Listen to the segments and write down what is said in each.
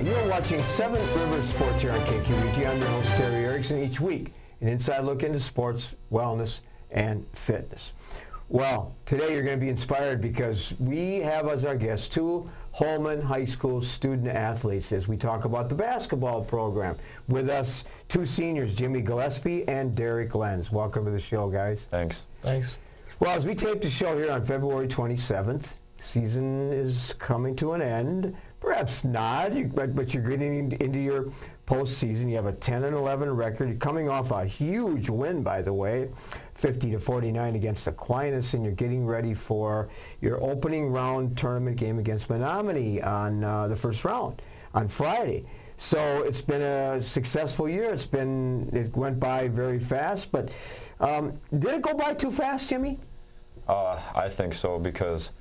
You're watching Seven Rivers Sports here on KQEG. I'm your host, Terry Erickson. Each week, an inside look into sports, wellness, and fitness. Well, today you're going to be inspired because we have as our guests two Holmen High School student athletes as we talk about the basketball program. With us, two seniors, Jimmy Gillespie and Derek Lenz. Welcome to the show, guys. Thanks. Thanks. Well, as we tape the show here on February 27th, season is coming to an end. Perhaps not, but you're getting into your postseason. You have a 10-11 record. You're coming off a huge win, by the way, 50-49 against Aquinas, and you're getting ready for your opening round tournament game against Menominee on the first round on Friday. So it's been a successful year. It went by very fast, but did it go by too fast, Jimmy? I think so, because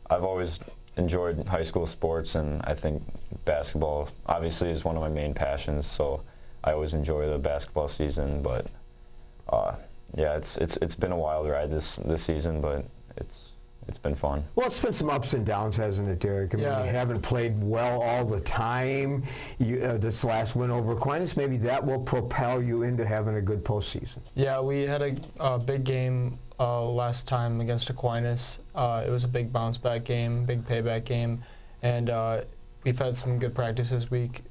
I've always enjoyed high school sports, and I think basketball obviously is one of my main passions, so I always enjoy the basketball season. But yeah, it's been a wild ride this season, but it's been fun. Well, it's been some ups and downs, hasn't it, Derek? I mean, Yeah. you haven't played well all the time. This last win over Aquinas, maybe that will propel you into having a good postseason. Yeah, we had a big game last time against Aquinas. It was a big bounce-back game, big payback game, and we've had some good practice this week,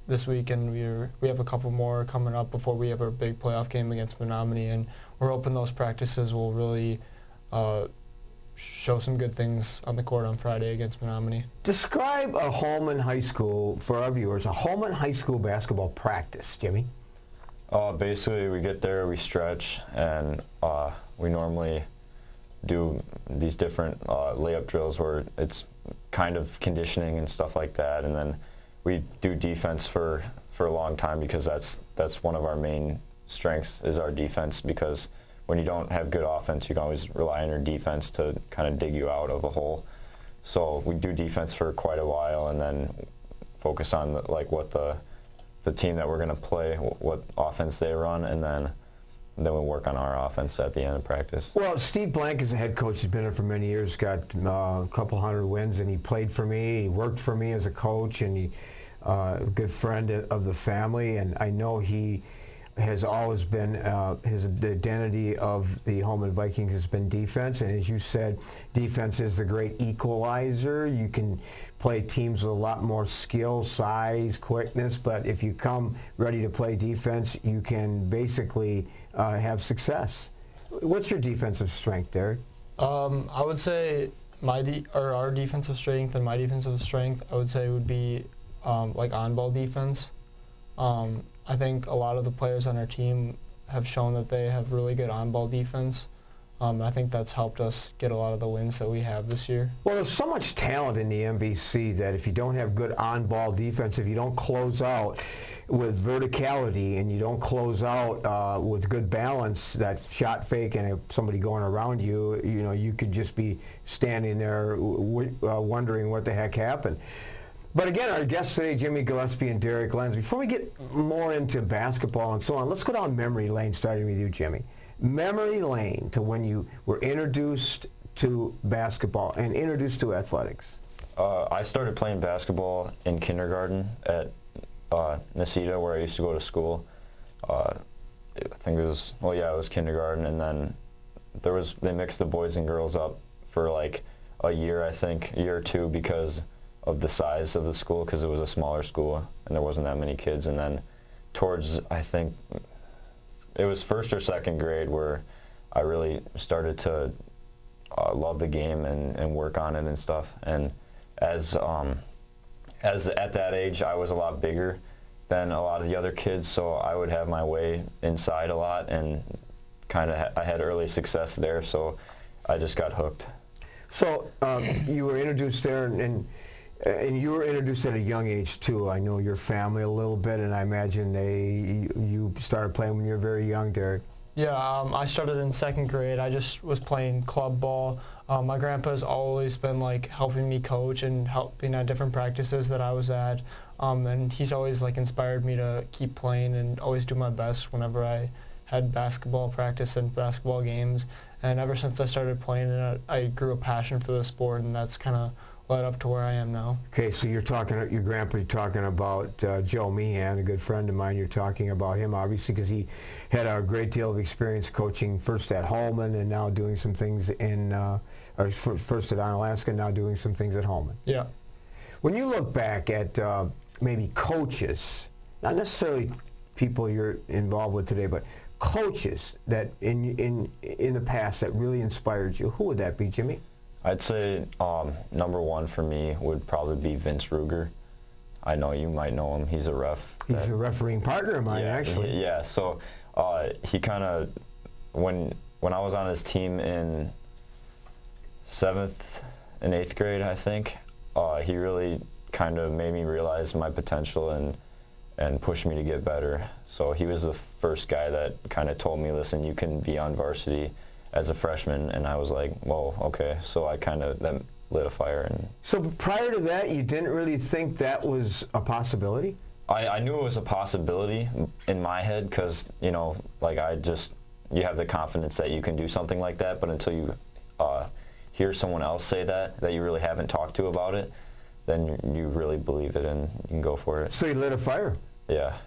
and we have a couple more coming up before we have our big playoff game against Menominee, and we're hoping those practices will really show some good things on the court on Friday against Menominee. Describe a Holmen High School, for our viewers, a Holmen High School basketball practice, Jimmy. Basically, we get there, we stretch, and we normally do these different layup drills where it's kind of conditioning and stuff like that, and then we do defense for a long time, because that's one of our main strengths is our defense, because when you don't have good offense, you can always rely on your defense to kind of dig you out of a hole. So we do defense for quite a while, and then focus on what the team that we're going to play, what offense they run, and then we work on our offense at the end of practice. Well, Steve Blank is the head coach. He's been there for many years, got a couple hundred wins, and he played for me. He worked for me as a coach, and he a good friend of the family, and I know he has always been the identity of the Holmen Vikings has been defense, and as you said, defense is the great equalizer. You can play teams with a lot more skill, size, quickness, but if you come ready to play defense, you can basically have success. What's your defensive strength, Derek? I would say our defensive strength and my defensive strength, I would say, would be like on-ball defense. I think a lot of the players on our team have shown that they have really good on-ball defense. I think that's helped us get a lot of the wins that we have this year. Well, there's so much talent in the MVC that if you don't have good on-ball defense, if you don't close out with verticality and you don't close out with good balance, that shot fake and somebody going around you, you could just be standing there wondering what the heck happened. But again, our guests today, Jimmy Gillespie and Derek Lenz. Before we get more into basketball and so on, let's go down memory lane, starting with you, Jimmy. Memory lane to when you were introduced to basketball and introduced to athletics. I started playing basketball in kindergarten at Nacita, where I used to go to school. I think it was kindergarten, and then they mixed the boys and girls up for like a year or two, because of the size of the school, because it was a smaller school and there wasn't that many kids. And then towards, I think it was first or second grade, where I really started to love the game and work on it and stuff. And as at that age, I was a lot bigger than a lot of the other kids, so I would have my way inside a lot, and I had early success there, so I just got hooked. So you were introduced there, and you were introduced at a young age too. I know your family a little bit, and I imagine you started playing when you were very young, Derek. Yeah, I started in second grade. I just was playing club ball. My grandpa's always been helping me coach and helping at different practices that I was at. And he's always inspired me to keep playing and always do my best whenever I had basketball practice and basketball games. And ever since I started playing it, I grew a passion for the sport, and that's kind of led up to where I am now. Okay, so your grandpa, you're talking about Joe Meehan, a good friend of mine. You're talking about him, obviously, because he had a great deal of experience coaching first at Holmen and now doing some things first at Onalaska, now doing some things at Holmen. Yeah. When you look back at maybe coaches, not necessarily people you're involved with today, but coaches that in the past that really inspired you, who would that be, Jimmy? I'd say number one for me would probably be Vince Ruger. I know you might know him. He's a ref. He's a refereeing partner of mine, actually. Yeah. So he kind of, when I was on his team in 7th and 8th grade, I think, he really kind of made me realize my potential and pushed me to get better. So he was the first guy that kind of told me, listen, you can be on varsity as a freshman, and I was like, well, okay. So I kind of then lit a fire. And so prior to that, you didn't really think that was a possibility? I knew it was a possibility in my head because, you know, like you have the confidence that you can do something like that, but until you hear someone else say that you really haven't talked to about it, then you really believe it and you can go for it. So you lit a fire? Yeah.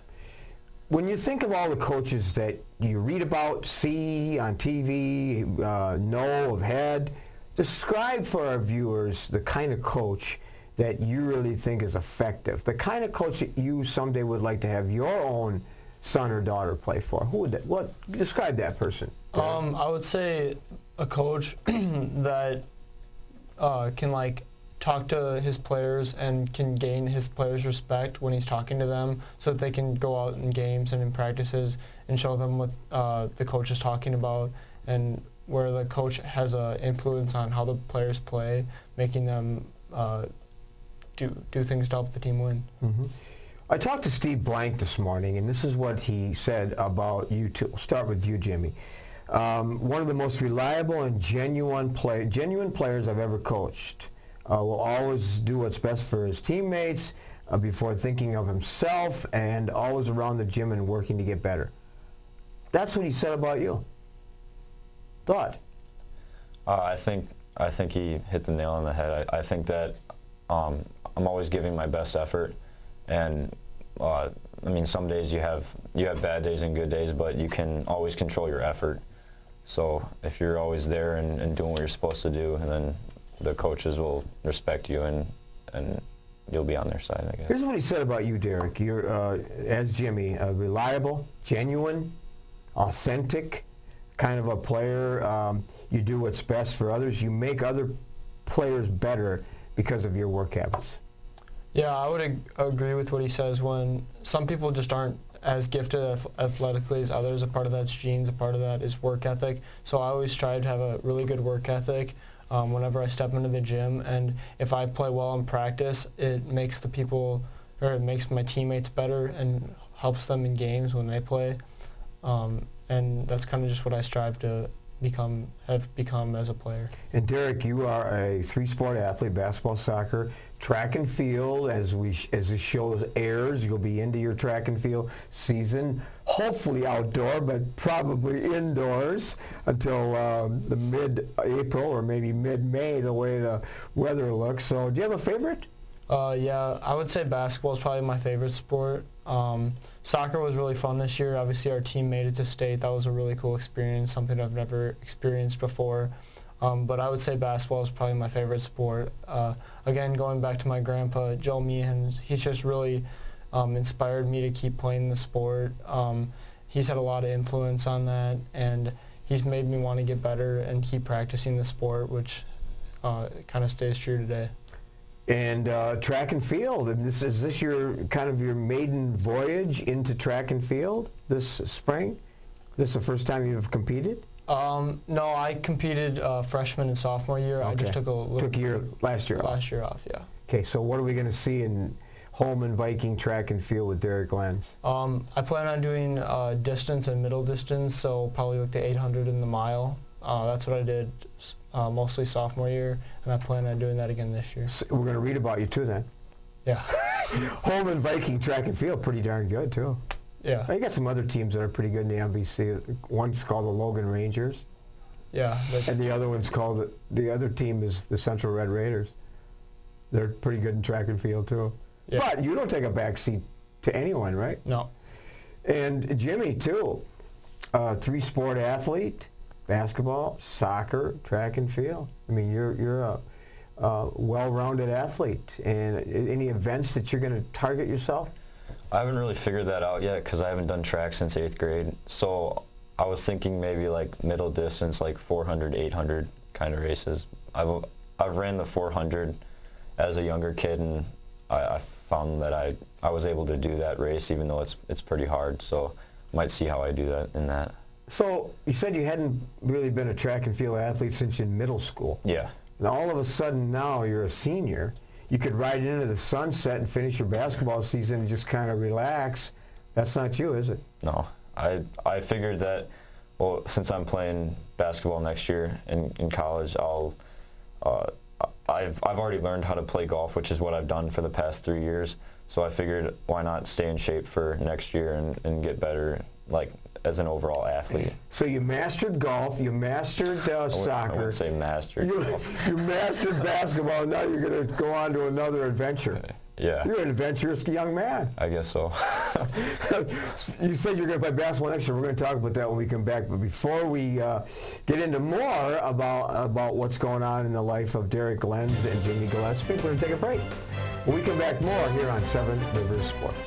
When you think of all the coaches that you read about, see on TV, know, have had, describe for our viewers the kind of coach that you really think is effective, the kind of coach that you someday would like to have your own son or daughter play for. Who would that? What? Describe that person. I would say a coach that can talk to his players and can gain his players' respect when he's talking to them, so that they can go out in games and in practices and show them what the coach is talking about, and where the coach has an influence on how the players play, making them do things to help the team win. Mm-hmm. I talked to Steve Blank this morning, and this is what he said about you two. We'll start with you, Jimmy. One of the most reliable and genuine players I've ever coached. Will always do what's best for his teammates before thinking of himself, and always around the gym and working to get better. That's what he said about you. Thought? I think he hit the nail on the head. I think that I'm always giving my best effort, and I mean, some days you have bad days and good days, but you can always control your effort. So if you're always there and doing what you're supposed to do, and then the coaches will respect you and you'll be on their side, I guess. Here's what he said about you, Derek. You're, as Jimmy, reliable, genuine, authentic, kind of a player. You do what's best for others. You make other players better because of your work habits. Yeah, I would agree with what he says. When some people just aren't as gifted athletically as others, a part of that's genes, a part of that is work ethic. So I always strive to have a really good work ethic whenever I step into the gym, and if I play well in practice, it makes it makes my teammates better and helps them in games when they play, and that's kind of just what I strive to have become as a player. And Derek, you are a three-sport athlete: basketball, soccer, track and field. As the show airs, you'll be into your track and field season, hopefully outdoor, but probably indoors until the mid-April or maybe mid-May, the way the weather looks. So do you have a favorite? Yeah, I would say basketball is probably my favorite sport. Soccer was really fun this year. Obviously, our team made it to state. That was a really cool experience, something I've never experienced before. But I would say basketball is probably my favorite sport. Again, going back to my grandpa, Joe Meehan, he's just really inspired me to keep playing the sport. He's had a lot of influence on that, and he's made me want to get better and keep practicing the sport, which kind of stays true today. And track and field. And is this your kind of your maiden voyage into track and field this spring? This is the first time you've competed? No, I competed freshman and sophomore year. Okay. I just took last year off. Last year off, yeah. Okay, so what are we going to see in Holmen Viking track and field with Derek Lenz? I plan on doing distance and middle distance, so probably like the 800 and the mile. That's what I did mostly sophomore year, and I plan on doing that again this year. So we're going to read about you too then. Yeah. Holmen Viking track and field, pretty darn good too. Yeah. You got some other teams that are pretty good in the MVC. One's called the Logan Rangers. Yeah. And the other one's called, the other team is the Central Red Raiders. They're pretty good in track and field too. Yeah. But you don't take a back seat to anyone, right? No. And Jimmy too, 3-sport athlete, basketball, soccer, track and field. I mean, you're a well-rounded athlete. And any events that you're going to target yourself? I haven't really figured that out yet because I haven't done track since 8th grade. So I was thinking maybe like middle distance, like 400, 800 kind of races. I've ran the 400 as a younger kid, and I found that I was able to do that race even though it's pretty hard. So might see how I do that in that. So you said you hadn't really been a track and field athlete since in middle school. Yeah. And all of a sudden now you're a senior. You could ride into the sunset and finish your basketball season and just kind of relax. That's not you, is it? No. I figured that, well, since I'm playing basketball next year in college, I've already learned how to play golf, which is what I've done for the past 3 years. So I figured why not stay in shape for next year and get better, like, as an overall athlete. So you mastered golf, you mastered soccer. I wouldn't say mastered. You mastered basketball, now you're going to go on to another adventure. Yeah. You're an adventurous young man. I guess so. You said you're going to play basketball next year. We're going to talk about that when we come back. But before we get into more about what's going on in the life of Derek Lenz and Jamie Gillespie, we're going to take a break. When we come back, more here on 7 Rivers Sports.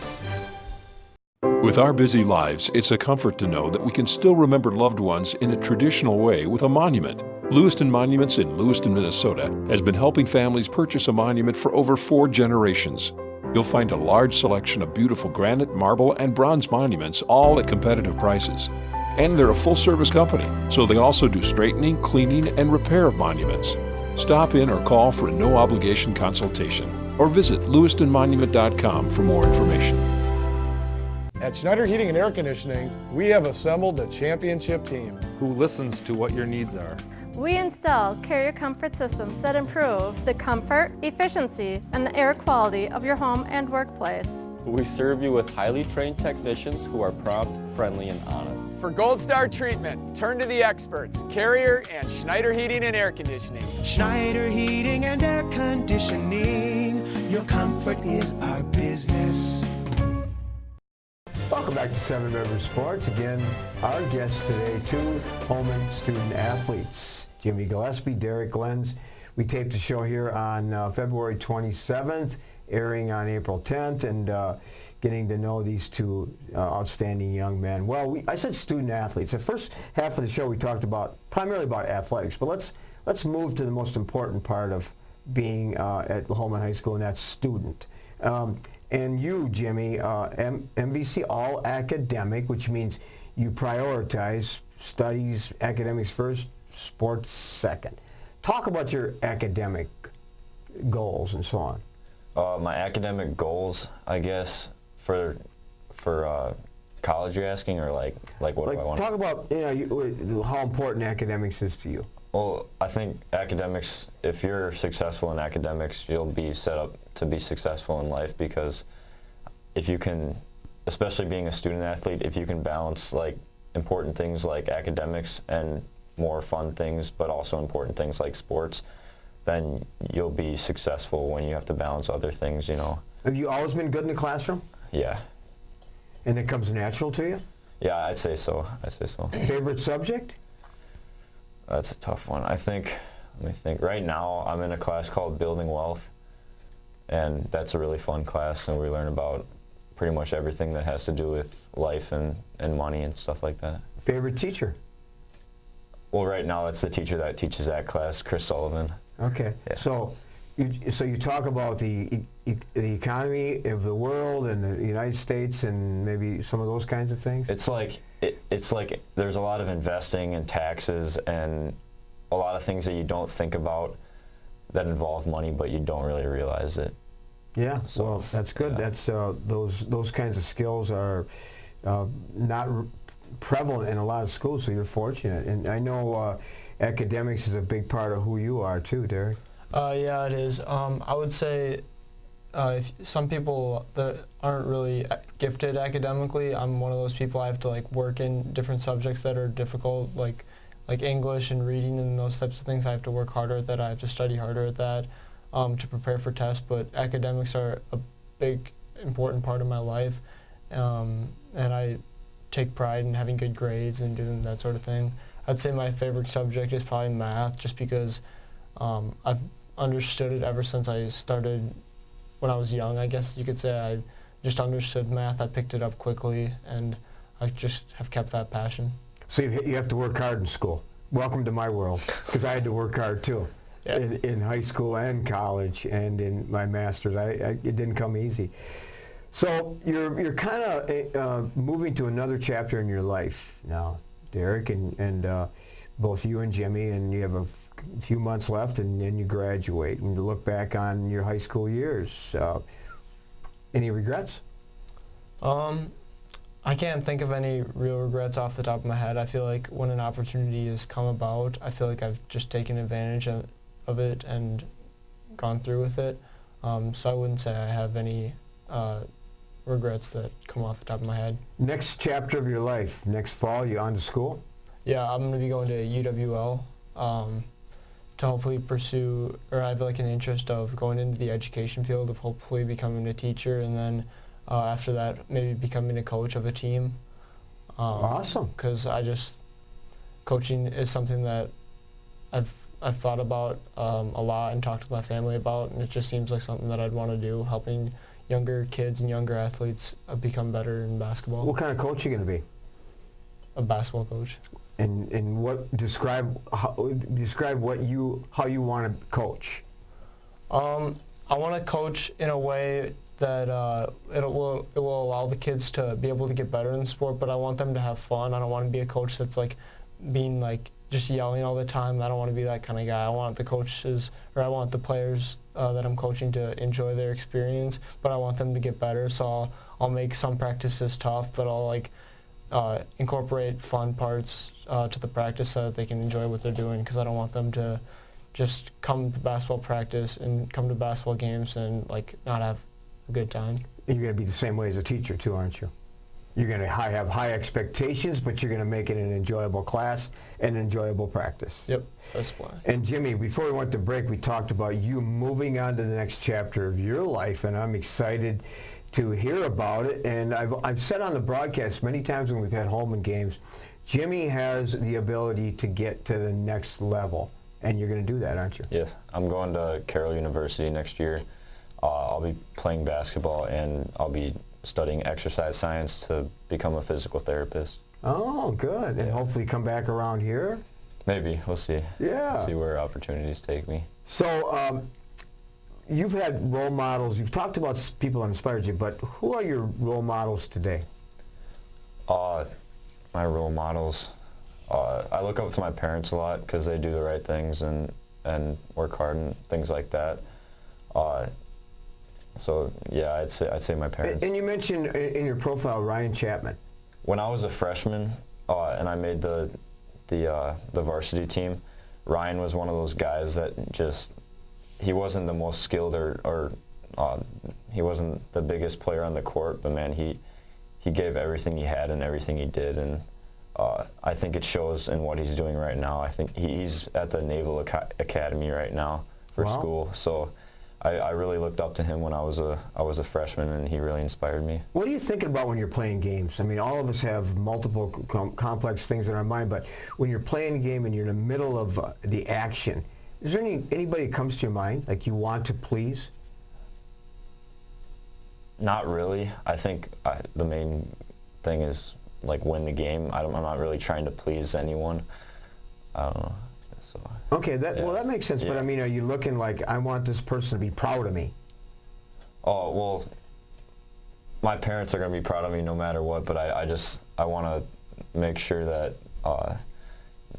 With our busy lives, it's a comfort to know that we can still remember loved ones in a traditional way with a monument. Lewiston Monuments in Lewiston, Minnesota has been helping families purchase a monument for over 4 generations. You'll find a large selection of beautiful granite, marble, and bronze monuments, all at competitive prices. And they're a full-service company, so they also do straightening, cleaning, and repair of monuments. Stop in or call for a no-obligation consultation, or visit lewistonmonument.com for more information. At Schneider Heating and Air Conditioning, we have assembled a championship team who listens to what your needs are. We install carrier comfort systems that improve the comfort, efficiency, and the air quality of your home and workplace. We serve you with highly trained technicians who are prompt, friendly, and honest. For Gold Star treatment, turn to the experts, Carrier and Schneider Heating and Air Conditioning. Schneider Heating and Air Conditioning, your comfort is our business. Welcome back to 7 Rivers Sports. Again, our guests today, 2 Holmen student athletes, Jimmy Gillespie, Derek Lenz. We taped the show here on February 27th, airing on April 10th, and getting to know these 2 outstanding young men. Well, I said student athletes. The first half of the show we talked primarily about athletics, but let's move to the most important part of being at Holmen High School, and that's student. And you, Jimmy, MVC all academic, which means you prioritize studies, academics first, sports second. Talk about your academic goals and so on. My academic goals, I guess, for college you're asking, or like what do I want? Talk about how important academics is to you. Well, I think academics, if you're successful in academics, you'll be set up to be successful in life, because if you can, especially being a student athlete, if you can balance like important things like academics and more fun things, but also important things like sports, then you'll be successful when you have to balance other things, you know. Have you always been good in the classroom? Yeah. And it comes natural to you? Yeah, I'd say so. Favorite subject? That's a tough one. Let me think. Right now, I'm in a class called Building Wealth, and that's a really fun class, and we learn about pretty much everything that has to do with life and money and stuff like that. Favorite teacher? Well, right now, it's the teacher that teaches that class, Chris Sullivan. Okay. Yeah. So you talk about the economy of the world and the United States and maybe some of those kinds of things? It's like there's a lot of investing and taxes and a lot of things that you don't think about that involve money, but you don't really realize it. Yeah, So, well, that's good. yeah. That's those kinds of skills are not prevalent in a lot of schools, so you're fortunate. And I know academics is a big part of who you are too, Derek. Yeah, it is. I would say if some people that aren't really gifted academically, I'm one of those people. I have to like work in different subjects that are difficult, like English and reading and those types of things. I have to work harder at that. I have to study harder at that. to prepare for tests, but academics are a big, important part of my life, and I take pride in having good grades and doing that sort of thing. I'd say my favorite subject is probably math, just because I've understood it ever since I started when I was young, I guess you could say. I just understood math. I picked it up quickly, and I just have kept that passion. So you have to work hard in school. Welcome to my world, because I had to work hard too. Yeah. In high school and college and in my master's. It didn't come easy. So you're kind of moving to another chapter in your life now, Derek, and both you and Jimmy, and you have a few months left, and then you graduate. And you look back on your high school years. Any regrets? I can't think of any real regrets off the top of my head. I feel like when an opportunity has come about, I feel like I've just taken advantage of it and gone through with it. So I wouldn't say I have any regrets that come off the top of my head. Next chapter of your life, next fall, you on to school? Yeah, I'm going to be going to UWL to hopefully pursue, or I have like an interest of going into the education field, of hopefully becoming a teacher, and then after that maybe becoming a coach of a team. Awesome. Because coaching is something that I've thought about a lot and talked to my family about, and it just seems like something that I'd want to do, helping younger kids and younger athletes become better in basketball. What kind of coach are you going to be? A basketball coach. And describe how you want to coach. I want to coach in a way that it will allow the kids to be able to get better in the sport, but I want them to have fun. I don't want to be a coach that's like being like just yelling all the time. I don't want to be that kind of guy. I want the coaches, or I want the players that I'm coaching to enjoy their experience, but I want them to get better. So I'll make some practices tough, but I'll like incorporate fun parts to the practice so that they can enjoy what they're doing, because I don't want them to just come to basketball practice and come to basketball games and like not have a good time. You're going to be the same way as a teacher too, aren't you? You're going to have high expectations, but you're going to make it an enjoyable class and enjoyable practice. Yep, that's why. And Jimmy, before we went to break, we talked about you moving on to the next chapter of your life, and I'm excited to hear about it. And I've said on the broadcast many times when we've had Holmen games, Jimmy has the ability to get to the next level, and you're going to do that, aren't you? Yeah, I'm going to Carroll University next year. I'll be playing basketball, and I'll be studying exercise science to become a physical therapist. Oh, good. And hopefully come back around here? Maybe. We'll see. Yeah. See where opportunities take me. So you've had role models. You've talked about people that inspired you, but who are your role models today? My role models, I look up to my parents a lot because they do the right things and work hard and things like that. So yeah, I'd say my parents. And you mentioned in your profile Ryan Chapman. When I was a freshman and I made the varsity team, Ryan was one of those guys that he wasn't the most skilled or he wasn't the biggest player on the court, but man, he gave everything he had and everything he did, and I think it shows in what he's doing right now. I think he's at the Naval Academy right now for school, so I really looked up to him when I was a freshman, and he really inspired me. What are you thinking about when you're playing games? I mean, all of us have multiple complex things in our mind, but when you're playing a game and you're in the middle of the action, is there anybody that comes to your mind, like you want to please? Not really. I think the main thing is like win the game. I'm not really trying to please anyone. I don't know. So, okay, well that makes sense. Yeah. But I mean, are you looking like I want this person to be proud of me? Oh well, my parents are going to be proud of me no matter what. But I want to make sure that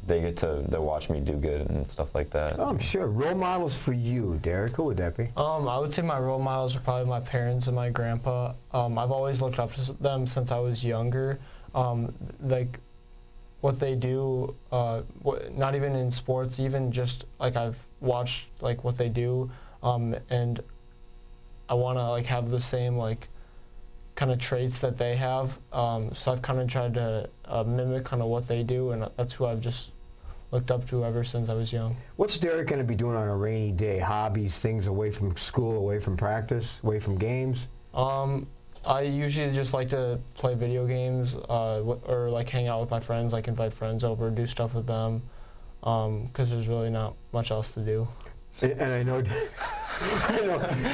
they get to watch me do good and stuff like that. Oh, I'm sure. Role models for you, Derek, who would that be? I would say my role models are probably my parents and my grandpa. I've always looked up to them since I was younger. Like what they do, not even in sports, even just like I've watched like what they do, and I want to like have the same like kind of traits that they have. So I've kind of tried to mimic kind of what they do, and that's who I've just looked up to ever since I was young. What's Derek going to be doing on a rainy day? Hobbies, things away from school, away from practice, away from games? I usually just like to play video games or like hang out with my friends, like invite friends over, do stuff with them, because there's really not much else to do. And I know,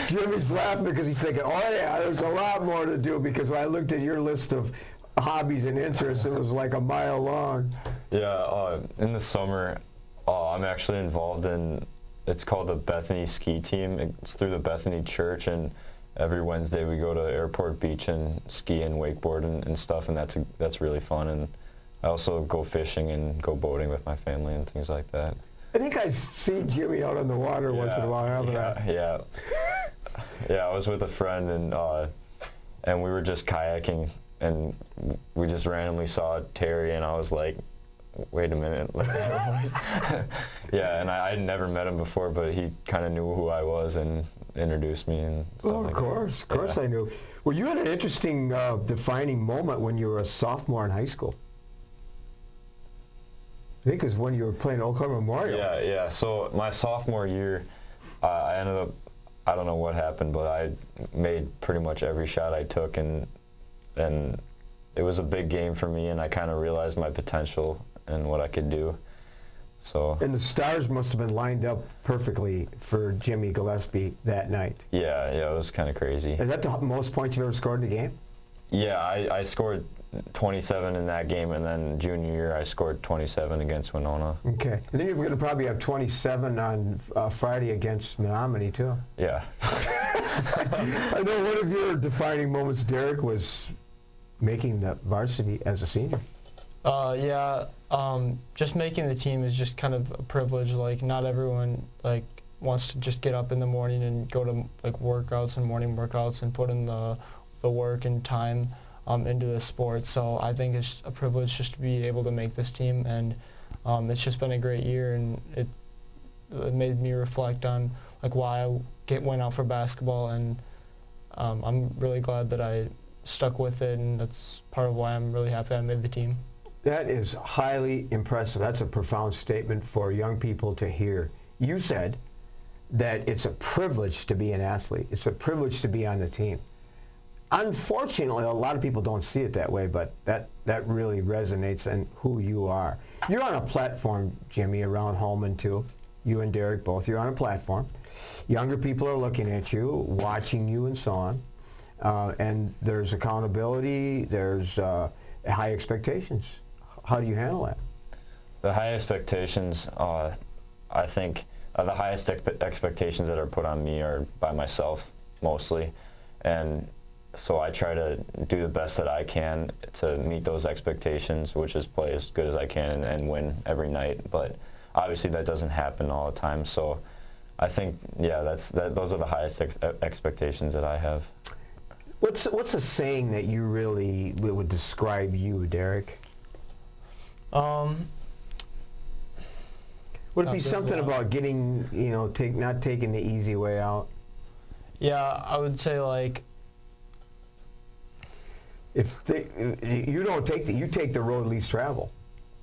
Jimmy's laughing because he's thinking, oh yeah, there's a lot more to do, because when I looked at your list of hobbies and interests, it was like a mile long. Yeah, in the summer, I'm actually involved in, it's called the Bethany Ski Team. It's through the Bethany Church, and every Wednesday we go to Airport Beach and ski and wakeboard and stuff, and that's really fun. And I also go fishing and go boating with my family and things like that. I think I've seen Jimmy out on the water once in a while, haven't I? Yeah. Yeah, I was with a friend, and we were just kayaking, and we just randomly saw Terry, and I was like, wait a minute. Yeah, and I had never met him before, but he kind of knew who I was and introduced me and stuff Oh, like of course I knew. Well, you had an interesting defining moment when you were a sophomore in high school. I think it was when you were playing Oakland Memorial. Yeah. So my sophomore year, I ended up, I don't know what happened, but I made pretty much every shot I took, and it was a big game for me, and I kind of realized my potential and what I could do. So. And the stars must have been lined up perfectly for Jimmy Gillespie that night. Yeah, it was kind of crazy. Is that the most points you've ever scored in a game? Yeah, I scored 27 in that game, and then junior year I scored 27 against Winona. Okay. And then you're going to probably have 27 on Friday against Menominee, too. Yeah. I know one of your defining moments, Derek, was making the varsity as a senior. Just making the team is just kind of a privilege. Like, not everyone wants to just get up in the morning and go to workouts and morning workouts and put in the work and time into the sport. So I think it's a privilege just to be able to make this team, and it's just been a great year, and it made me reflect on why I went out for basketball, and I'm really glad that I stuck with it, and that's part of why I'm really happy I made the team. That is highly impressive. That's a profound statement for young people to hear. You said that it's a privilege to be an athlete. It's a privilege to be on the team. Unfortunately, a lot of people don't see it that way, but that really resonates in who you are. You're on a platform, Jimmy, around Holmen too. You and Derek both. You're on a platform. Younger people are looking at you, watching you, and so on. And there's accountability. There's high expectations. How do you handle that? The high expectations, I think the highest expectations that are put on me are by myself, mostly. And so I try to do the best that I can to meet those expectations, which is play as good as I can and win every night. But obviously that doesn't happen all the time. So I think, those are the highest expectations that I have. What's a saying that you really would describe you, Derek? Would it be something about getting, not taking the easy way out? Yeah, I would say you take the road least traveled.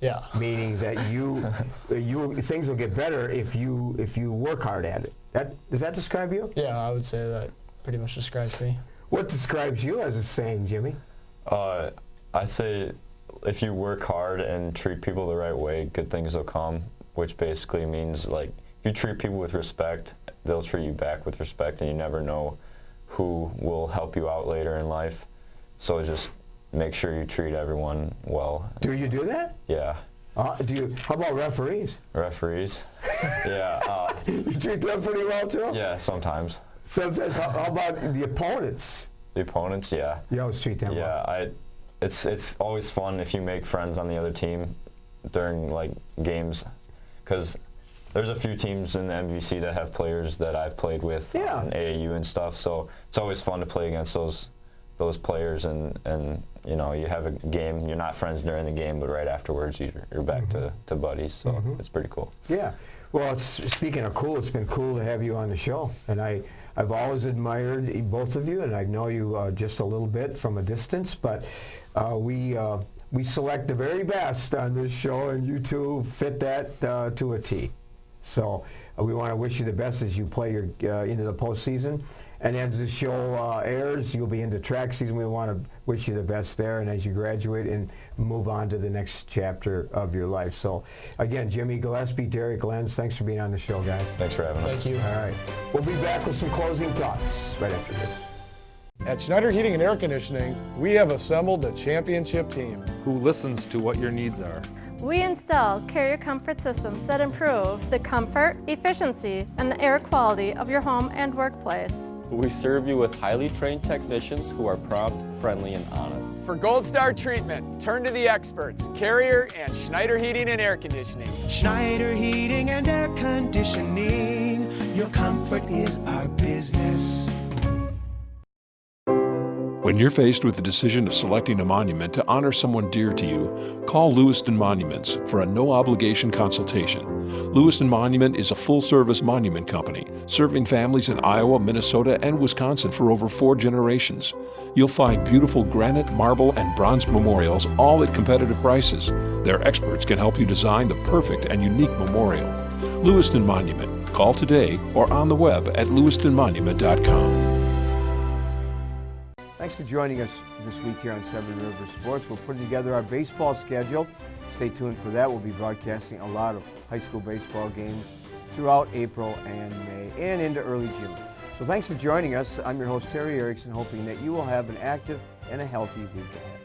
Yeah. Meaning that things will get better if you work hard at it. Does that describe you? Yeah, I would say that pretty much describes me. What describes you as a saying, Jimmy? I say if you work hard and treat people the right way, good things will come, which basically means if you treat people with respect, they'll treat you back with respect, and you never know who will help you out later in life. So just make sure you treat everyone well. Do you do that? Yeah. How about referees? Referees? Yeah. You treat them pretty well too? Yeah, sometimes. Sometimes. How about the opponents? The opponents, yeah. You always treat them well. Yeah, it's always fun if you make friends on the other team during games, because there's a few teams in the MVC that have players that I've played with in AAU and stuff. So it's always fun to play against those players, and you have a game. You're not friends during the game, but right afterwards you're back to buddies. So it's pretty cool. Yeah. Well, speaking of cool, it's been cool to have you on the show, and I've always admired both of you, and I know you just a little bit from a distance, but we we select the very best on this show, and you two fit that to a T. So we want to wish you the best as you play your into the postseason. And as the show airs, you'll be into track season. We want to wish you the best there, and as you graduate and move on to the next chapter of your life. So, again, Jimmy, Gillespie, Derek, Lenz, thanks for being on the show, guys. Thanks for having us. Thank you. All right. We'll be back with some closing thoughts right after this. At Schneider Heating and Air Conditioning, we have assembled a championship team. Who listens to what your needs are. We install carrier comfort systems that improve the comfort, efficiency, and the air quality of your home and workplace. We serve you with highly trained technicians who are prompt, friendly, and honest. For Gold Star treatment, turn to the experts, Carrier and Schneider Heating and Air Conditioning. Schneider Heating and Air Conditioning. Your comfort is our business. When you're faced with the decision of selecting a monument to honor someone dear to you, call Lewiston Monuments for a no-obligation consultation. Lewiston Monument is a full-service monument company, serving families in Iowa, Minnesota, and Wisconsin for over 4 generations. You'll find beautiful granite, marble, and bronze memorials, all at competitive prices. Their experts can help you design the perfect and unique memorial. Lewiston Monument. Call today or on the web at lewistonmonument.com. Thanks for joining us this week here on Seven River Sports. We're putting together our baseball schedule. Stay tuned for that. We'll be broadcasting a lot of high school baseball games throughout April and May and into early June. So thanks for joining us. I'm your host, Terry Erickson, hoping that you will have an active and a healthy week ahead.